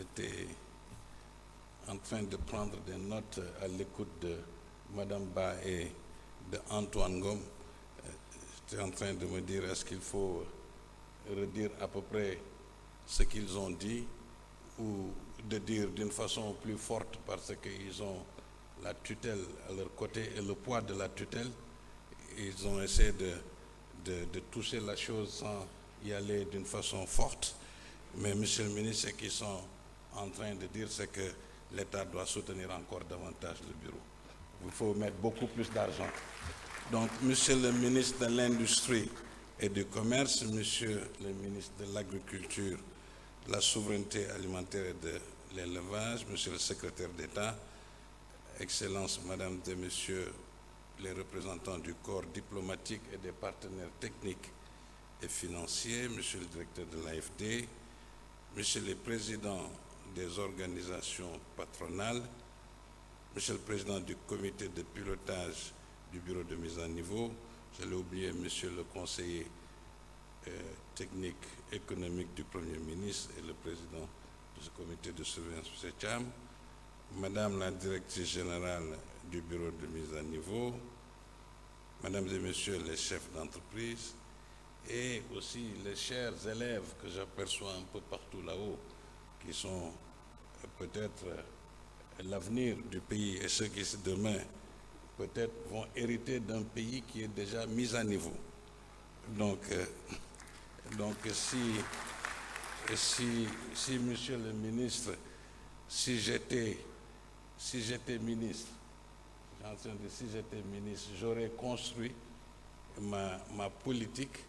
J'étais en train de prendre des notes à l'écoute de Madame Ba et de Antoine Ngom. J'étais en train de me dire, est-ce qu'il faut redire à peu près ce qu'ils ont dit ou de dire d'une façon plus forte parce qu'ils ont la tutelle à leur côté et le poids de la tutelle. Ils ont essayé de toucher la chose sans y aller d'une façon forte. Mais Monsieur le ministre, ce qu'ils sont en train de dire, c'est que l'État doit soutenir encore davantage le bureau. Il faut mettre beaucoup plus d'argent. Donc, Monsieur le ministre de l'Industrie et du Commerce, Monsieur le ministre de l'Agriculture, de la Souveraineté alimentaire et de l'Élevage, Monsieur le secrétaire d'État, Excellences, Madame et Messieurs les représentants du corps diplomatique et des partenaires techniques et financiers, Monsieur le directeur de l'AFD, Monsieur le président des organisations patronales, Monsieur le président du comité de pilotage du bureau de mise à niveau, je l'ai oublié, Monsieur le conseiller technique économique du Premier ministre et le président de ce comité de surveillance, M. Cham, Madame la directrice générale du bureau de mise à niveau, Mesdames et Messieurs les chefs d'entreprise et aussi les chers élèves que j'aperçois un peu partout là-haut, qui sont peut-être l'avenir du pays et ceux qui demain peut-être vont hériter d'un pays qui est déjà mis à niveau. Donc si Monsieur le ministre, si j'étais ministre, si j'étais ministre, j'aurais construit ma politique,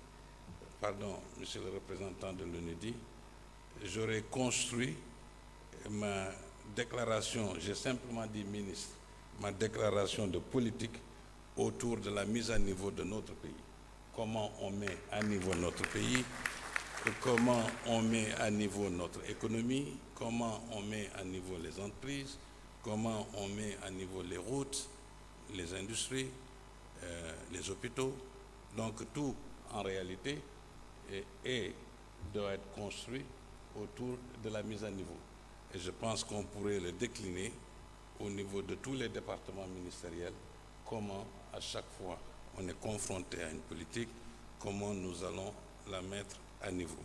pardon, Monsieur le représentant de l'UNEDI, j'aurais construit ma déclaration, j'ai simplement dit ministre, ma déclaration de politique autour de la mise à niveau de notre pays. Comment on met à niveau notre pays, comment on met à niveau notre économie, comment on met à niveau les entreprises, comment on met à niveau les routes, les industries, les hôpitaux. Donc tout, en réalité, doit être construit autour de la mise à niveau. Et je pense qu'on pourrait le décliner au niveau de tous les départements ministériels, comment à chaque fois on est confronté à une politique, comment nous allons la mettre à niveau.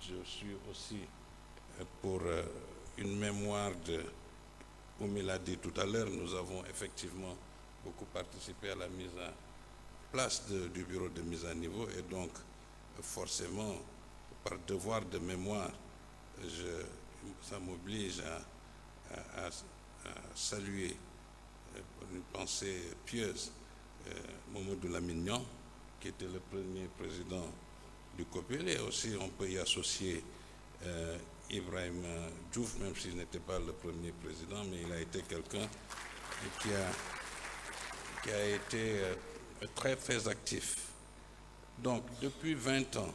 Je suis aussi pour une mémoire de, comme il a dit tout à l'heure, nous avons effectivement beaucoup participé à la mise en place du bureau de mise à niveau et donc forcément par devoir de mémoire, ça m'oblige à saluer une pensée pieuse Mamadou Lamignon, qui était le premier président du COPEL, et aussi on peut y associer Ibrahim Diouf, même s'il n'était pas le premier président, mais il a été quelqu'un qui a été très très actif. Donc depuis 20 ans,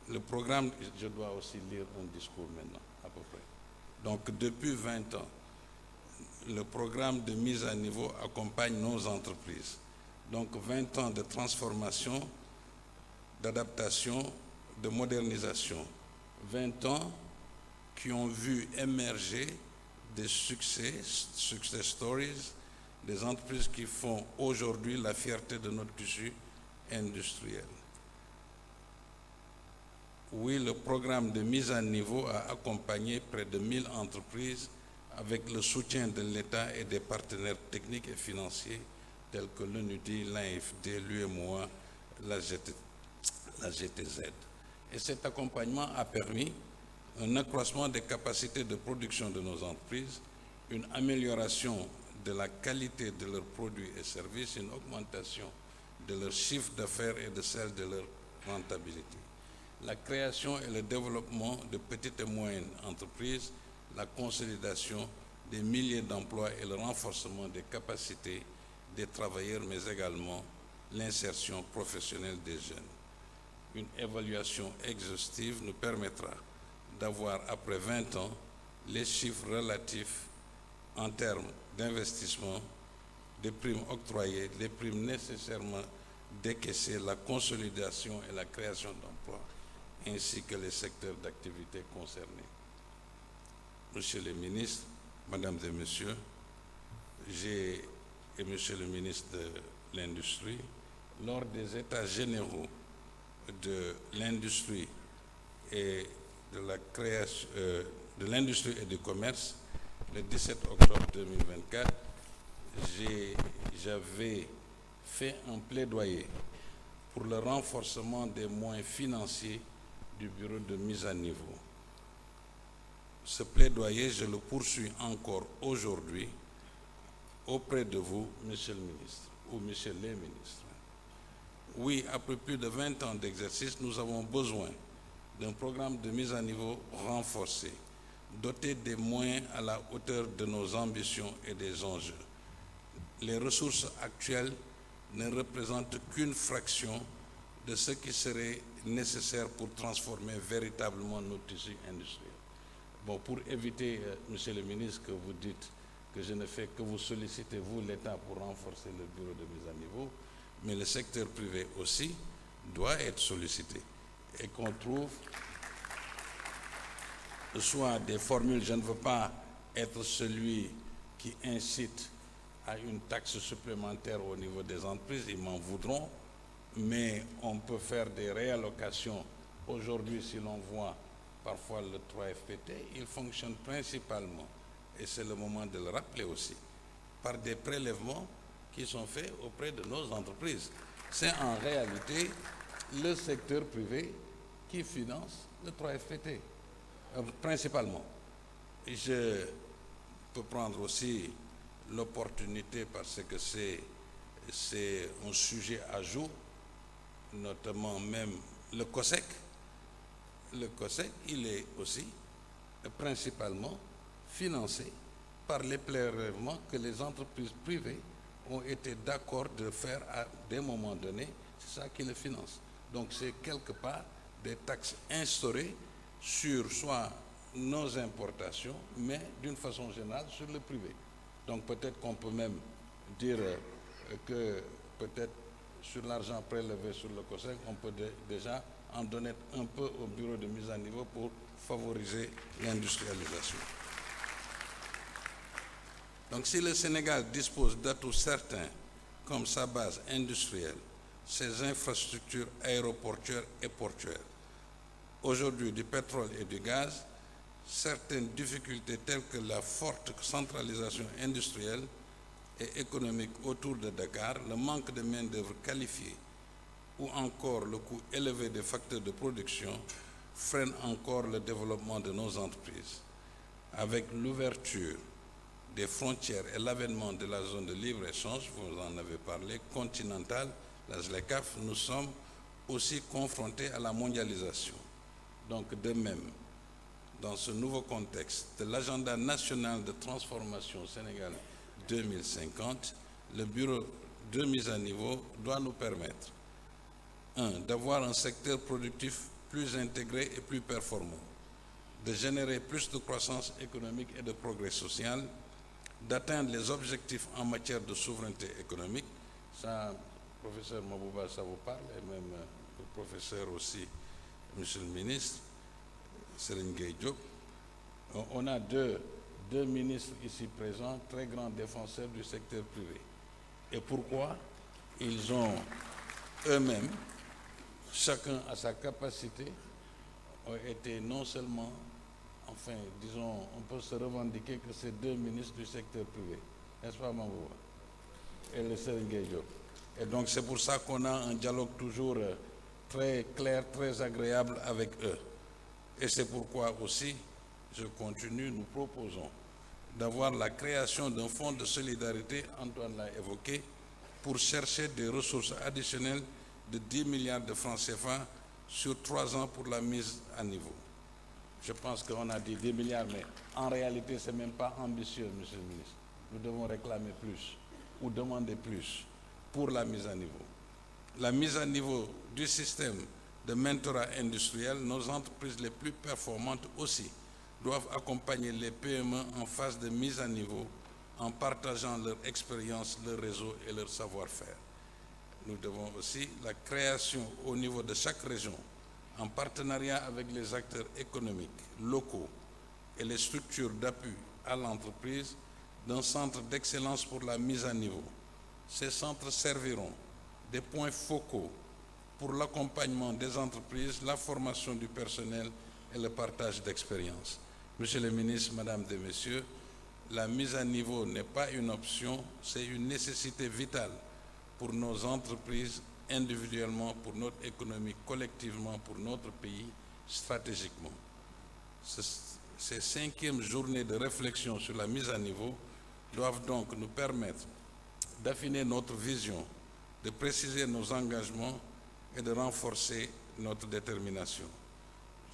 le programme, je dois aussi lire un discours maintenant, à peu près. Donc depuis 20 ans, le programme de mise à niveau accompagne nos entreprises. Donc 20 ans de transformation, d'adaptation, de modernisation. 20 ans qui ont vu émerger des success stories, des entreprises qui font aujourd'hui la fierté de notre tissu industriel. Oui, le programme de mise à niveau a accompagné près de 1000 entreprises avec le soutien de l'État et des partenaires techniques et financiers tels que l'UNUDI, l'AFD, l'UMOA, la GTZ. Et cet accompagnement a permis un accroissement des capacités de production de nos entreprises, une amélioration de la qualité de leurs produits et services, une augmentation de leur chiffre d'affaires et de celle de leur rentabilité. La création et le développement de petites et moyennes entreprises, la consolidation des milliers d'emplois et le renforcement des capacités des travailleurs, mais également l'insertion professionnelle des jeunes. Une évaluation exhaustive nous permettra d'avoir, après 20 ans, les chiffres relatifs en termes d'investissement, des primes octroyées, les primes nécessairement décaissées, la consolidation et la création d'emplois ainsi que les secteurs d'activité concernés. Monsieur le ministre, Mesdames et Messieurs, et Monsieur le ministre de l'Industrie, lors des États généraux de l'industrie et de la création de l'industrie et du commerce, le 17 octobre 2024, j'avais fait un plaidoyer pour le renforcement des moyens financiers du bureau de mise à niveau. Ce plaidoyer, je le poursuis encore aujourd'hui auprès de vous, Monsieur le ministre, ou Monsieur les ministres. Oui, après plus de 20 ans d'exercice, nous avons besoin d'un programme de mise à niveau renforcé, doté des moyens à la hauteur de nos ambitions et des enjeux. Les ressources actuelles ne représentent qu'une fraction de ce qui serait nécessaire pour transformer véritablement nos tissus industriels. Bon, pour éviter, Monsieur le ministre, que vous dites que je ne fais que vous solliciter, vous, l'État, pour renforcer le bureau de mise à niveau, mais le secteur privé aussi doit être sollicité et qu'on trouve soit des formules. Je ne veux pas être celui qui incite à une taxe supplémentaire au niveau des entreprises, ils m'en voudront, mais on peut faire des réallocations. Aujourd'hui, si l'on voit parfois le 3FPT, il fonctionne principalement, et c'est le moment de le rappeler aussi, par des prélèvements qui sont faits auprès de nos entreprises. C'est en réalité le secteur privé qui finance le 3FPT, principalement. Et je peux prendre aussi l'opportunité, parce que c'est un sujet à jour, notamment même le COSEC. Le COSEC, il est aussi principalement financé par les prélèvements que les entreprises privées ont été d'accord de faire à des moments donnés. C'est ça qui le finance. Donc c'est quelque part des taxes instaurées sur soit nos importations, mais d'une façon générale sur le privé. Donc peut-être qu'on peut même dire que peut-être sur l'argent prélevé sur le COSEC, on peut déjà en donner un peu au bureau de mise à niveau pour favoriser l'industrialisation. Donc si le Sénégal dispose d'atouts certains comme sa base industrielle, ses infrastructures aéroportuaires et portuaires, aujourd'hui du pétrole et du gaz, certaines difficultés telles que la forte centralisation industrielle et économique autour de Dakar, le manque de main-d'œuvre qualifiée ou encore le coût élevé des facteurs de production freinent encore le développement de nos entreprises. Avec l'ouverture des frontières et l'avènement de la zone de libre-échange, vous en avez parlé, continentale, la ZLECAf, nous sommes aussi confrontés à la mondialisation. Donc de même, dans ce nouveau contexte de l'agenda national de transformation Sénégal 2050, le bureau de mise à niveau doit nous permettre, d'avoir un secteur productif plus intégré et plus performant, de générer plus de croissance économique et de progrès social, d'atteindre les objectifs en matière de souveraineté économique. Ça, professeur Mabouba, ça vous parle, et même le professeur aussi, monsieur le ministre, Serigne Gueye Diop. On a deux ministres ici présents, très grands défenseurs du secteur privé. Et pourquoi? Ils ont eux-mêmes, chacun à sa capacité, ont été non seulement, enfin, disons, on peut se revendiquer que c'est deux ministres du secteur privé, n'est-ce pas, Mambouba, et le Serigne Gueye Diop. Et donc c'est pour ça qu'on a un dialogue toujours très clair, très agréable avec eux. Et c'est pourquoi aussi, je continue, nous proposons d'avoir la création d'un fonds de solidarité, Antoine l'a évoqué, pour chercher des ressources additionnelles de 10 milliards de francs CFA sur 3 ans pour la mise à niveau. Je pense qu'on a dit 10 milliards, mais en réalité, ce n'est même pas ambitieux, monsieur le ministre. Nous devons réclamer plus ou demander plus pour la mise à niveau. La mise à niveau du système de mentorat industriel, nos entreprises les plus performantes aussi doivent accompagner les PME en phase de mise à niveau en partageant leur expérience, leur réseau et leur savoir-faire. Nous devons aussi la création au niveau de chaque région en partenariat avec les acteurs économiques locaux et les structures d'appui à l'entreprise, d'un centre d'excellence pour la mise à niveau. Ces centres serviront des points focaux pour l'accompagnement des entreprises, la formation du personnel et le partage d'expériences. Monsieur le ministre, Mesdames et Messieurs, la mise à niveau n'est pas une option, c'est une nécessité vitale pour nos entreprises individuellement, pour notre économie collectivement, pour notre pays stratégiquement. Ces 5e journées de réflexion sur la mise à niveau doivent donc nous permettre d'affiner notre vision, de préciser nos engagements et de renforcer notre détermination.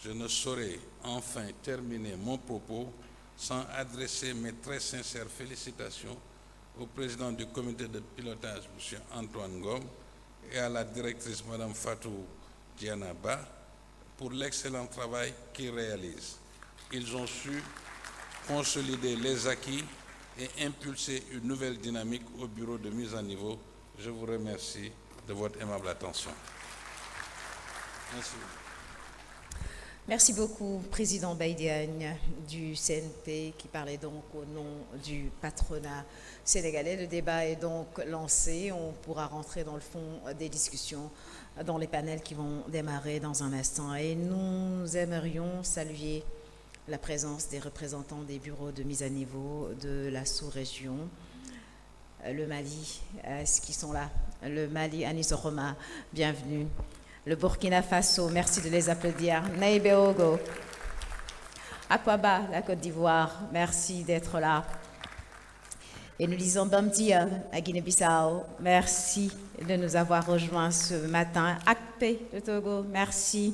Je ne saurais enfin terminer mon propos sans adresser mes très sincères félicitations au président du comité de pilotage, M. Antoine Ngom, et à la directrice, Mme Fatou Dianaba, pour l'excellent travail qu'ils réalisent. Ils ont su consolider les acquis et impulser une nouvelle dynamique au bureau de mise à niveau. Je vous remercie de votre aimable attention. Merci. Merci beaucoup, Président Baïdiagne du CNP, qui parlait donc au nom du patronat sénégalais. Le débat est donc lancé. On pourra rentrer dans le fond des discussions dans les panels qui vont démarrer dans un instant. Et nous aimerions saluer la présence des représentants des bureaux de mise à niveau de la sous-région. Le Mali, est-ce qu'ils sont là? Le Mali, Anis Roma, bienvenue. Le Burkina Faso, merci de les applaudir. Naïbe-Ogo. Akwaba, la Côte d'Ivoire, merci d'être là. Et nous disons Bamdia à Guinée-Bissau, merci de nous avoir rejoints ce matin. Akpe, le Togo, merci.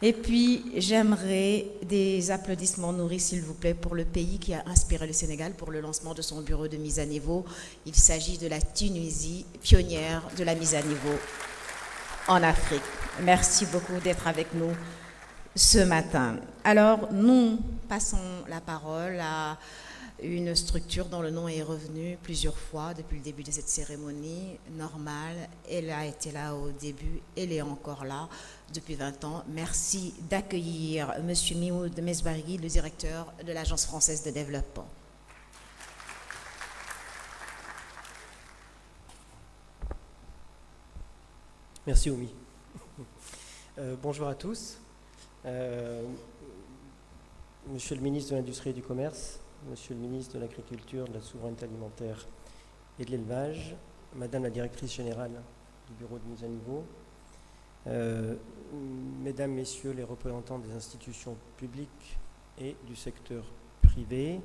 Et puis, j'aimerais des applaudissements nourris, s'il vous plaît, pour le pays qui a inspiré le Sénégal pour le lancement de son bureau de mise à niveau. Il s'agit de la Tunisie, pionnière de la mise à niveau en Afrique. Merci beaucoup d'être avec nous ce matin. Alors, nous passons la parole à une structure dont le nom est revenu plusieurs fois depuis le début de cette cérémonie normale. Elle a été là au début, elle est encore là depuis 20 ans. Merci d'accueillir M. Mimoud Mesbarigui, le directeur de l'Agence française de développement. Merci Oumi. Bonjour à tous. Monsieur le ministre de l'Industrie et du Commerce, Monsieur le ministre de l'Agriculture, de la Souveraineté alimentaire et de l'Élevage, Madame la directrice générale du bureau de mise à niveau, Mesdames, Messieurs les représentants des institutions publiques et du secteur privé,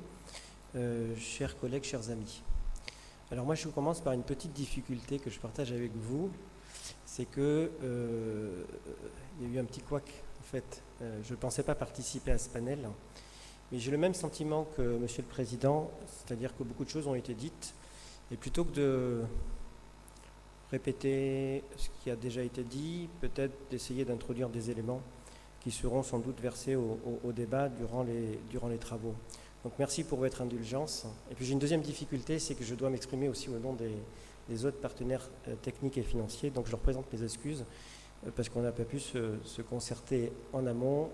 chers collègues, chers amis. Alors moi je commence par une petite difficulté que je partage avec vous. C'est que il y a eu un petit couac en fait. Je ne pensais pas participer à ce panel, mais j'ai le même sentiment que Monsieur le Président, c'est-à-dire que beaucoup de choses ont été dites, et plutôt que de répéter ce qui a déjà été dit, peut-être d'essayer d'introduire des éléments qui seront sans doute versés au débat durant les travaux. Donc merci pour votre indulgence. Et puis j'ai une deuxième difficulté, c'est que je dois m'exprimer aussi au nom des autres partenaires techniques et financiers. Donc je leur présente mes excuses parce qu'on n'a pas pu se concerter en amont.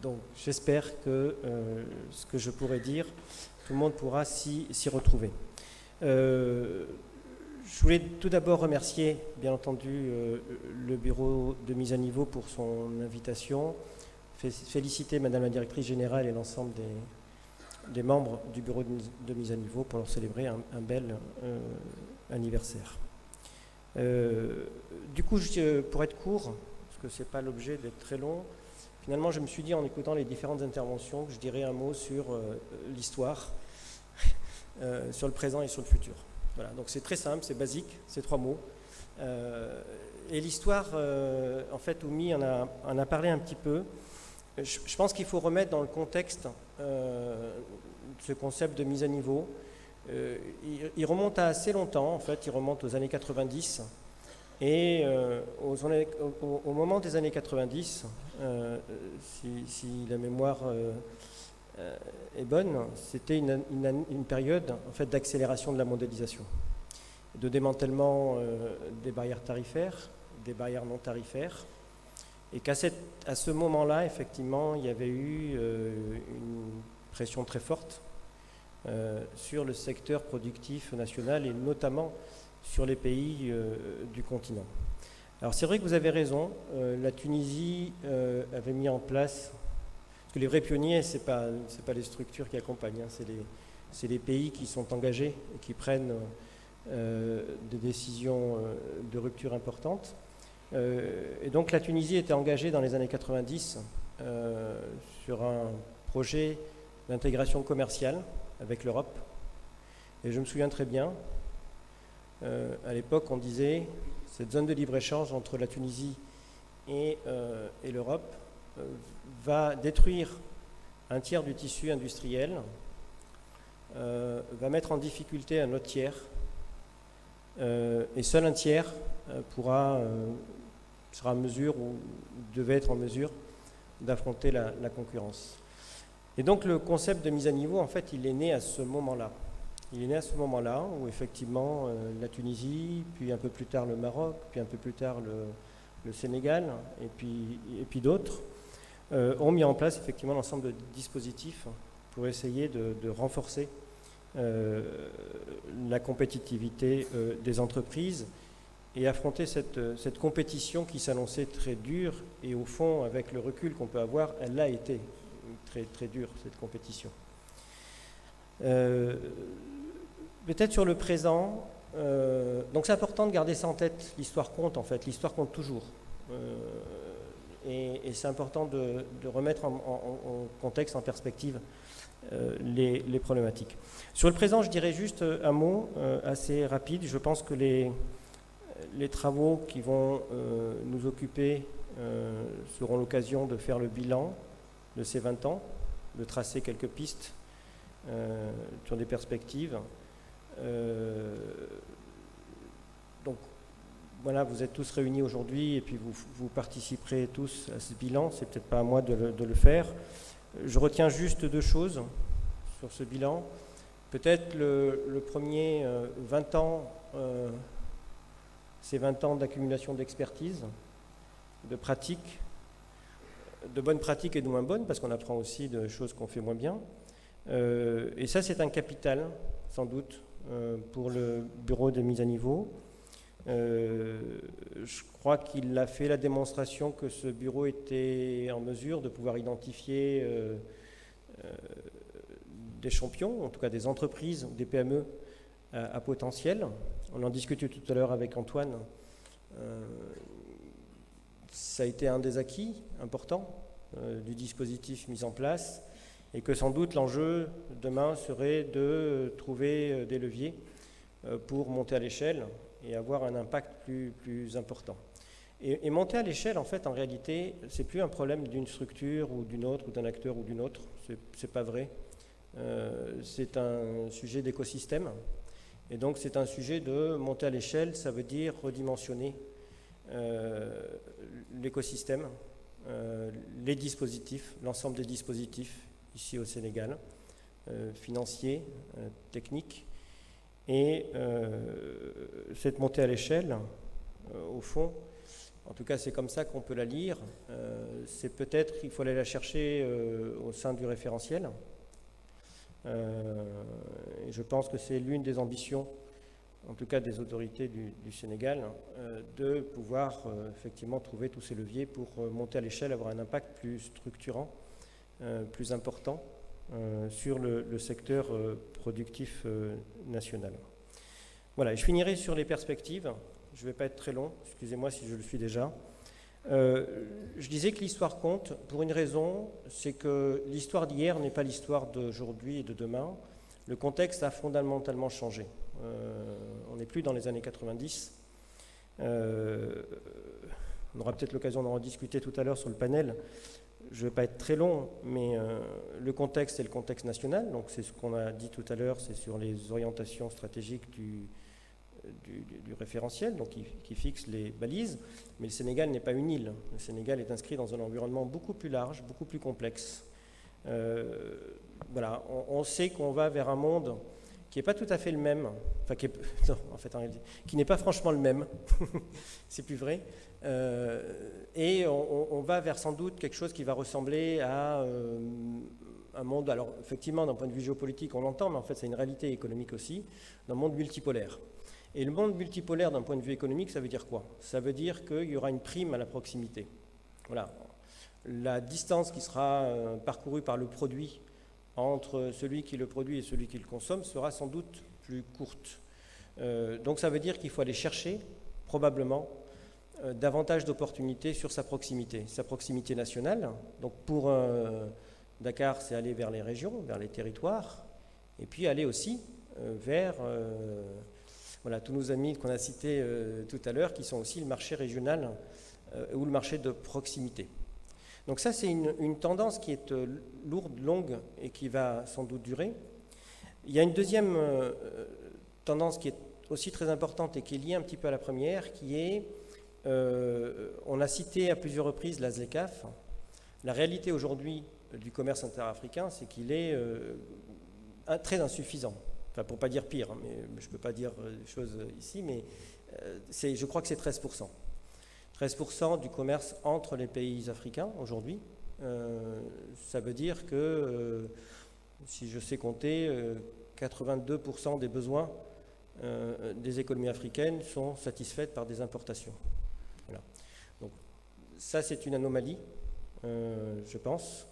Donc j'espère que ce que je pourrais dire, tout le monde pourra s'y retrouver. Je voulais tout d'abord remercier, bien entendu, le bureau de mise à niveau pour son invitation, féliciter Madame la directrice générale et l'ensemble des membres du bureau de mise à niveau pour leur célébrer un bel anniversaire. Du coup, pour être court, parce que ce n'est pas l'objet d'être très long, finalement je me suis dit en écoutant les différentes interventions que je dirais un mot sur l'histoire, sur le présent et sur le futur. Voilà, donc c'est très simple, c'est basique, c'est 3 mots. Et l'histoire, en fait, Oumi en a parlé un petit peu. Je pense qu'il faut remettre dans le contexte ce concept de mise à niveau. Il remonte à assez longtemps, en fait, il remonte aux années 90. Et au moment des années 90, si la mémoire est bonne, c'était une période en fait, d'accélération de la mondialisation, de démantèlement des barrières tarifaires, des barrières non tarifaires, et qu'à ce moment-là, effectivement, il y avait eu une pression très forte sur le secteur productif national et notamment sur les pays du continent. Alors c'est vrai que vous avez raison, la Tunisie avait mis en place, parce que les vrais pionniers, c'est pas les structures qui accompagnent, hein, c'est les pays qui sont engagés et qui prennent des décisions de rupture importantes. Et donc la Tunisie était engagée dans les années 90 sur un projet d'intégration commerciale avec l'Europe. Et je me souviens très bien, à l'époque on disait cette zone de libre-échange entre la Tunisie et l'Europe va détruire un tiers du tissu industriel, va mettre en difficulté un autre tiers, et seul un tiers sera en mesure ou devait être en mesure d'affronter la concurrence. Et donc le concept de mise à niveau, en fait, il est né à ce moment-là. Il est né à ce moment-là où effectivement la Tunisie, puis un peu plus tard le Maroc, puis un peu plus tard le Sénégal, et puis d'autres, ont mis en place effectivement l'ensemble de dispositifs pour essayer de renforcer la compétitivité des entreprises et affronter cette compétition qui s'annonçait très dure, et au fond, avec le recul qu'on peut avoir, elle a été très, très dure, cette compétition. Peut-être sur le présent, donc c'est important de garder ça en tête, l'histoire compte en fait, l'histoire compte toujours. Et c'est important de remettre en contexte, en perspective, les problématiques. Sur le présent, je dirais juste un mot assez rapide. Je pense que les travaux qui vont nous occuper seront l'occasion de faire le bilan de ces 20 ans, de tracer quelques pistes sur des perspectives. Donc voilà, vous êtes tous réunis aujourd'hui et puis vous participerez tous à ce bilan. C'est peut-être pas à moi de le faire. Je retiens juste deux choses sur ce bilan. Peut-être le premier 20 ans, c'est 20 ans d'accumulation d'expertise, de pratique, de bonnes pratiques et de moins bonnes, parce qu'on apprend aussi de choses qu'on fait moins bien. Et ça, c'est un capital, sans doute, pour le bureau de mise à niveau. Je crois qu'il a fait la démonstration que ce bureau était en mesure de pouvoir identifier des champions, en tout cas des entreprises ou des PME à potentiel. On en discutait tout à l'heure avec Antoine. Ça a été un des acquis importants du dispositif mis en place, et que sans doute l'enjeu demain serait de trouver des leviers pour monter à l'échelle et avoir un impact plus important. Et monter à l'échelle, en fait, en réalité, c'est plus un problème d'une structure ou d'une autre, ou d'un acteur ou d'une autre. C'est pas vrai. C'est un sujet d'écosystème. Et donc, c'est un sujet de monter à l'échelle, ça veut dire redimensionner l'écosystème, les dispositifs, l'ensemble des dispositifs ici au Sénégal, financiers, techniques. Et cette montée à l'échelle, au fond, en tout cas c'est comme ça qu'on peut la lire, c'est peut-être qu'il faut aller la chercher au sein du référentiel. Et je pense que c'est l'une des ambitions, en tout cas des autorités du Sénégal, de pouvoir effectivement trouver tous ces leviers pour monter à l'échelle, avoir un impact plus structurant, plus important sur le secteur productif national. Voilà, je finirai sur les perspectives. Je ne vais pas être très long, excusez-moi si je le suis déjà. Je disais que l'histoire compte pour une raison, c'est que l'histoire d'hier n'est pas l'histoire d'aujourd'hui et de demain. Le contexte a fondamentalement changé. On n'est plus dans les années 90. On aura peut-être l'occasion d'en rediscuter tout à l'heure sur le panel. Je ne vais pas être très long, mais le contexte, c'est le contexte national. Donc c'est ce qu'on a dit tout à l'heure, c'est sur les orientations stratégiques du référentiel, donc qui fixe les balises. Mais le Sénégal n'est pas une île. Le Sénégal est inscrit dans un environnement beaucoup plus large, beaucoup plus complexe. Voilà, on sait qu'on va vers un monde qui n'est pas tout à fait le même, enfin non, en fait en réalité, qui n'est pas franchement le même, c'est plus vrai, et on va vers sans doute quelque chose qui va ressembler à un monde, alors effectivement d'un point de vue géopolitique on l'entend, mais en fait c'est une réalité économique aussi, d'un monde multipolaire. Et le monde multipolaire d'un point de vue économique, ça veut dire quoi? Ça veut dire qu'il y aura une prime à la proximité. Voilà. La distance qui sera parcourue par le produit entre celui qui le produit et celui qui le consomme sera sans doute plus courte. Donc ça veut dire qu'il faut aller chercher, probablement, davantage d'opportunités sur sa proximité nationale. Donc pour Dakar, c'est aller vers les régions, vers les territoires, et puis aller aussi vers voilà, tous nos amis qu'on a cités tout à l'heure, qui sont aussi le marché régional ou le marché de proximité. Donc ça, c'est une tendance qui est lourde, longue et qui va sans doute durer. Il y a une deuxième tendance qui est aussi très importante et qui est liée un petit peu à la première, qui est, on a cité à plusieurs reprises la ZLECAf. La réalité aujourd'hui du commerce interafricain, c'est qu'il est très insuffisant. Enfin, pour ne pas dire pire, mais je ne peux pas dire des choses ici, mais je crois que c'est 13%. 13% du commerce entre les pays africains aujourd'hui. Ça veut dire que, si je sais compter, 82% des besoins des économies africaines sont satisfaits par des importations. Voilà. Donc, ça, c'est une anomalie, je pense.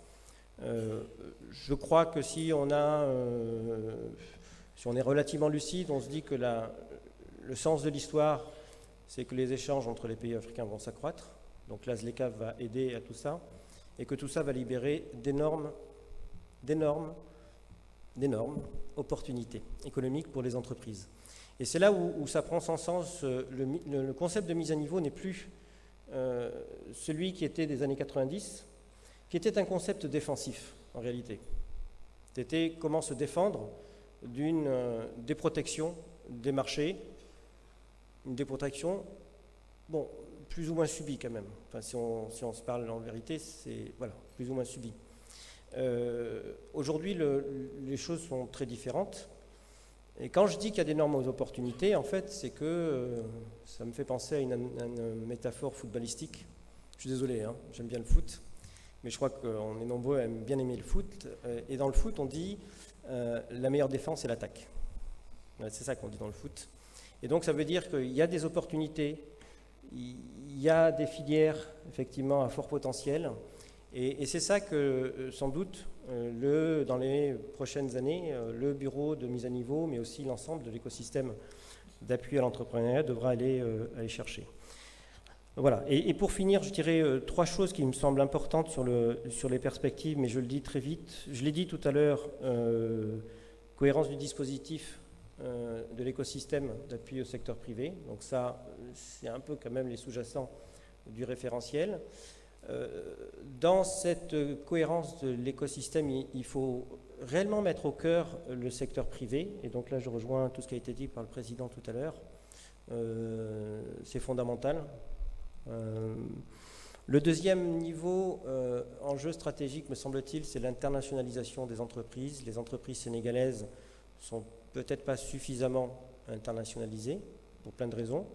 Je crois que si on est relativement lucide, on se dit que le sens de l'histoire, c'est que les échanges entre les pays africains vont s'accroître. Donc la ZLECAf va aider à tout ça, et que tout ça va libérer d'énormes opportunités économiques pour les entreprises. Et c'est là où ça prend son sens. Le concept de mise à niveau n'est plus celui qui était des années 90, qui était un concept défensif, en réalité. C'était comment se défendre d'une déprotection des marchés, une déprotection, bon, plus ou moins subie quand même. Enfin, si on se parle en vérité, c'est voilà, plus ou moins subie. Aujourd'hui, les choses sont très différentes. Et quand je dis qu'il y a d'énormes opportunités, en fait, c'est que ça me fait penser à une métaphore footballistique. Je suis désolé, hein, j'aime bien le foot, mais je crois qu'on est nombreux à bien aimer le foot. Et dans le foot, on dit la meilleure défense, c'est l'attaque. Voilà, c'est ça qu'on dit dans le foot. Et donc ça veut dire qu'il y a des opportunités, il y a des filières effectivement à fort potentiel, et c'est ça que sans doute dans les prochaines années, le bureau de mise à niveau, mais aussi l'ensemble de l'écosystème d'appui à l'entrepreneuriat devra aller chercher. Voilà. Et pour finir, je dirais trois choses qui me semblent importantes sur les perspectives, mais je le dis très vite. Je l'ai dit tout à l'heure, cohérence du dispositif de l'écosystème d'appui au secteur privé. Donc ça, c'est un peu quand même les sous-jacents du référentiel. Dans cette cohérence de l'écosystème, il faut réellement mettre au cœur le secteur privé. Et donc là, je rejoins tout ce qui a été dit par le président tout à l'heure. C'est fondamental. Le deuxième niveau, enjeu stratégique, me semble-t-il, c'est l'internationalisation des entreprises. Les entreprises sénégalaises sont peut-être pas suffisamment internationalisées, pour plein de raisons,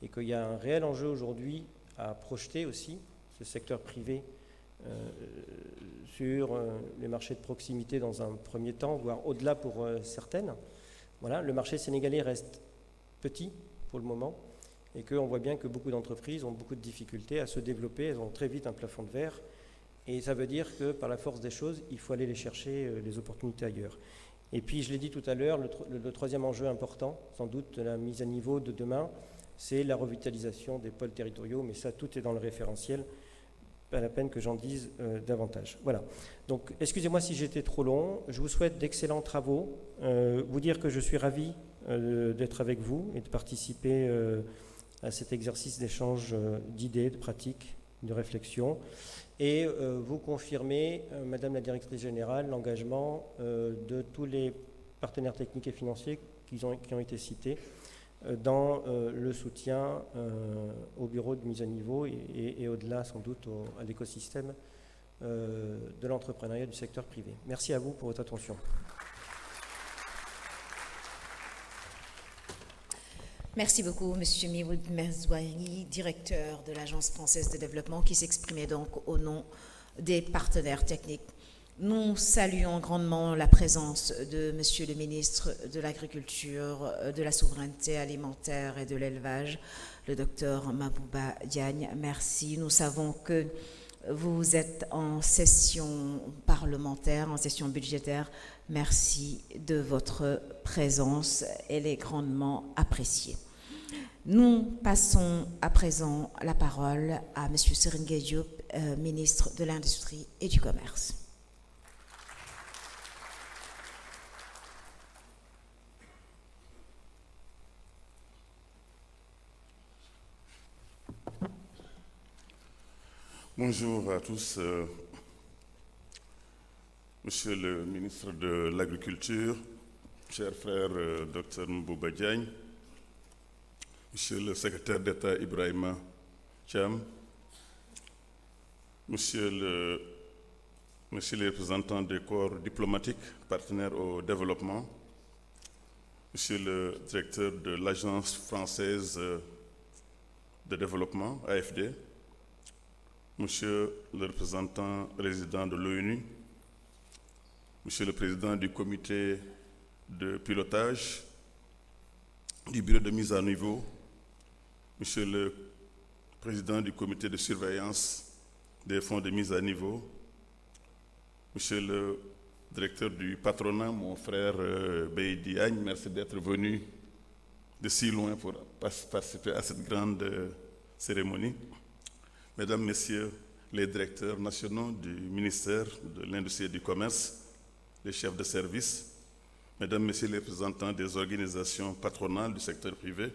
et qu'il y a un réel enjeu aujourd'hui à projeter aussi ce secteur privé sur les marchés de proximité dans un premier temps, voire au-delà pour certaines. Voilà, le marché sénégalais reste petit pour le moment, et qu'on voit bien que beaucoup d'entreprises ont beaucoup de difficultés à se développer, elles ont très vite un plafond de verre, et ça veut dire que par la force des choses, il faut aller les chercher, les opportunités ailleurs. Et puis, je l'ai dit tout à l'heure, le troisième enjeu important, sans doute de la mise à niveau de demain, c'est la revitalisation des pôles territoriaux, mais ça, tout est dans le référentiel, pas la peine que j'en dise davantage. Voilà. Donc, excusez-moi si j'étais trop long, je vous souhaite d'excellents travaux, vous dire que je suis ravi d'être avec vous et de participer à cet exercice d'échange d'idées, de pratiques, de réflexion. Et vous confirmez, Madame la Directrice Générale, l'engagement de tous les partenaires techniques et financiers qui ont été cités dans le soutien au bureau de mise à niveau et au-delà sans doute à l'écosystème de l'entrepreneuriat du secteur privé. Merci à vous pour votre attention. Merci beaucoup, M. Mioud Mezouani, directeur de l'Agence française de développement, qui s'exprimait donc au nom des partenaires techniques. Nous saluons grandement la présence de M. le ministre de l'Agriculture, de la Souveraineté alimentaire et de l'Élevage, le Dr Mabouba Diagne. Merci. Nous savons que vous êtes en session parlementaire, en session budgétaire. Merci de votre présence. Elle est grandement appréciée. Nous passons à présent la parole à M. Serigne Gueye Diop, ministre de l'Industrie et du Commerce. Bonjour à tous. Monsieur le ministre de l'Agriculture, cher frère Dr Mabouba Diagne, Monsieur le secrétaire d'État Ibrahima Thiam, Monsieur les représentants des corps diplomatiques partenaires au développement, Monsieur le directeur de l'Agence française de développement, AFD, Monsieur le représentant résident de l'ONU, Monsieur le président du comité de pilotage, du bureau de mise à niveau, Monsieur le président du comité de surveillance des fonds de mise à niveau, Monsieur le directeur du patronat, mon frère Baye Diagne, merci d'être venu de si loin pour participer à cette grande cérémonie. Mesdames, Messieurs les directeurs nationaux du ministère de l'Industrie et du Commerce, les chefs de service, Mesdames, Messieurs les représentants des organisations patronales du secteur privé,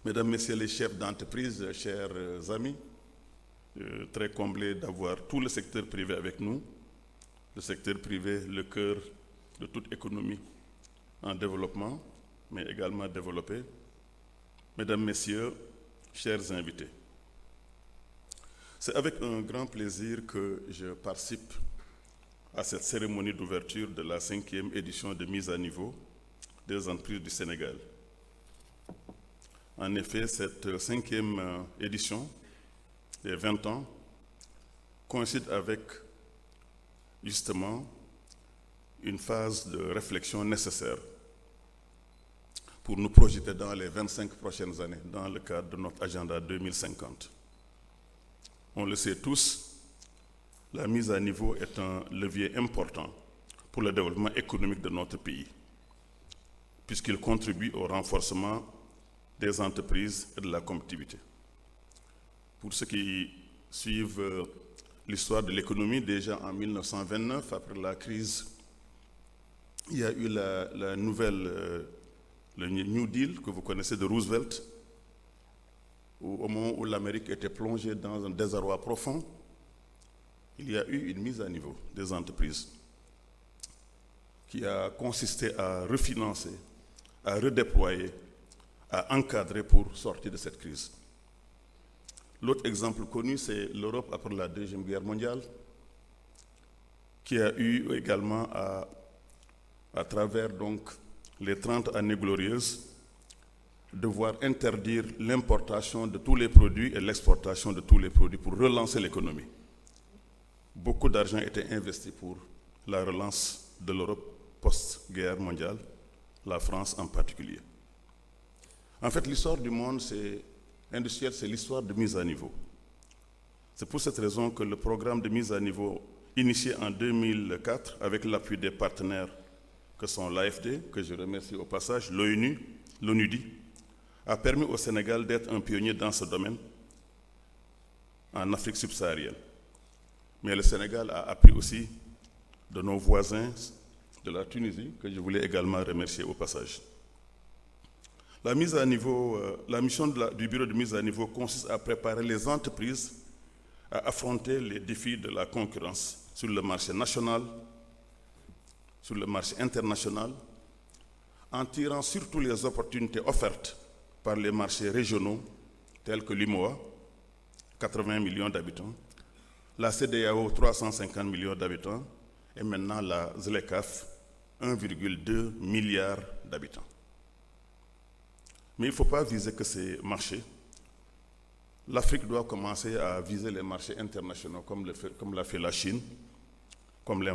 Mesdames, Messieurs les chefs d'entreprise, chers amis, très comblés d'avoir tout le secteur privé avec nous. Le secteur privé, le cœur de toute économie en développement, mais également développée. Mesdames, Messieurs, chers invités, c'est avec un grand plaisir que je participe à cette cérémonie d'ouverture de la 5e édition de mise à niveau des entreprises du Sénégal. En effet, cette 5e édition des 20 ans coïncide avec justement une phase de réflexion nécessaire pour nous projeter dans les 25 prochaines années dans le cadre de notre agenda 2050. On le sait tous, la mise à niveau est un levier important pour le développement économique de notre pays, puisqu'il contribue au renforcement des entreprises et de la compétitivité. Pour ceux qui suivent l'histoire de l'économie, déjà en 1929, après la crise, il y a eu le New Deal que vous connaissez de Roosevelt, où, au moment où l'Amérique était plongée dans un désarroi profond, il y a eu une mise à niveau des entreprises qui a consisté à refinancer, à redéployer, à encadrer pour sortir de cette crise. L'autre exemple connu, c'est l'Europe après la Deuxième Guerre mondiale, qui a eu également à travers donc les 30 années glorieuses, devoir interdire l'importation de tous les produits et l'exportation de tous les produits pour relancer l'économie. Beaucoup d'argent était investi pour la relance de l'Europe post-guerre mondiale, la France en particulier. En fait, l'histoire du monde industriel, c'est l'histoire de mise à niveau. C'est pour cette raison que le programme de mise à niveau initié en 2004 avec l'appui des partenaires que sont l'AFD, que je remercie au passage, l'ONUDI, a permis au Sénégal d'être un pionnier dans ce domaine en Afrique subsaharienne. Mais le Sénégal a appris aussi de nos voisins de la Tunisie, que je voulais également remercier au passage. La mise à niveau, la mission du bureau de mise à niveau consiste à préparer les entreprises à affronter les défis de la concurrence sur le marché national, sur le marché international, en tirant surtout les opportunités offertes par les marchés régionaux tels que l'UMOA, 80 millions d'habitants, la CEDEAO, 350 millions d'habitants, et maintenant la ZLECAf, 1,2 milliard d'habitants. Mais il ne faut pas viser que ces marchés. L'Afrique doit commencer à viser les marchés internationaux comme l'a fait la Chine, comme